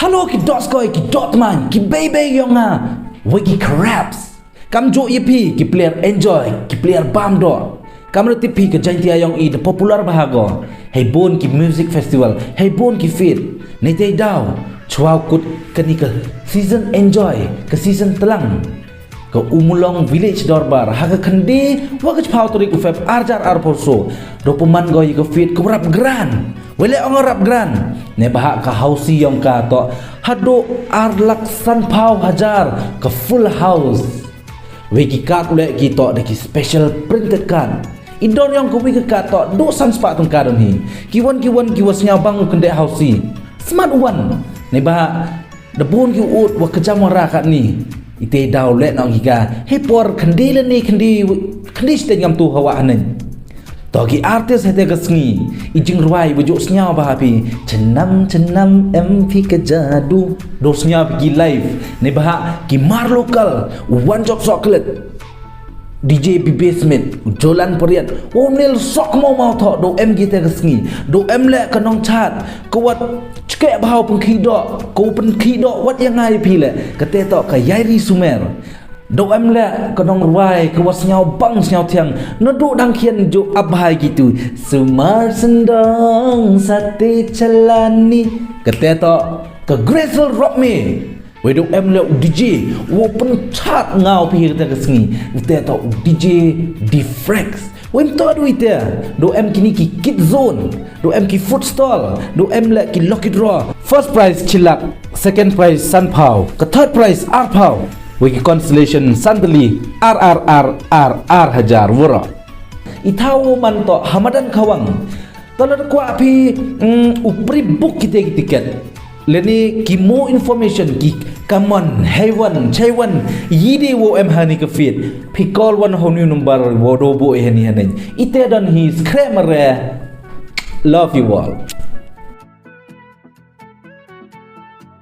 Halo ki dot skoi ki dot man ki baby yonga wiki crabs. Kam jo ipi ki player enjoy ki player bam do. Kam tipi ke jantia yang i the popular bahago. Hey bon ki music festival. Hey bon ki fit. Nete daw. Chuaw kut kani ke season enjoy ke season telang. Ke umulong village dorbar haga khandi wagaj phau torik ufep arjar arposo. Do peman goi ke fit ke rap gran. Wele ong rap gran. Ne bahak ka hausi yang ka to hado arlaksan phau hajar ke full house. Weki card ule ki to de ki special printed card. Indon yang kuwi ke card to do san spa tung card ni. Kiwan kiwas nyabang kende hausi. Smart one. Ne bahak de bon ki ut wa kejam wara kat ni. Ite daw le nong hika hepor khandi le ni khandi ste ngam tu hawa anen. Togi artis hete kesngi ijing ruai bujuk senyau bahapi cenam MP ke jadu do senyau pergi live ne bahak ki mar lokal one job chocolate DJ B basement jolan periat onel sok mau tho do M kita kesngi do M le kanong chat kuat cekek bahau pengki dok ko pengki dok wat yang ngai pi le kate to ka yairi sumer do em le kanong ruai ke was nyau bang nyau tiang no do dang khian jo abhai gitu sumar sendong sate celani kate to ke Graceful Rock Me we do em le DJ wo pen chat ngau pi kate kesngi kate to DJ Defrex Wem to do ite do em kini ki kid zone do em ki food stall do em le ki lucky draw first prize chilak second prize sunpau ke third prize arpau wiki constellation sandali RR hajar wura itawo man to hamadan kawang tolor kwa api upri book kita tiket leni ki more information ki come on heaven chaiwan yidi wo em hani ke feed pi call one honu number wo do bo hani hani ite dan his kremere love you all.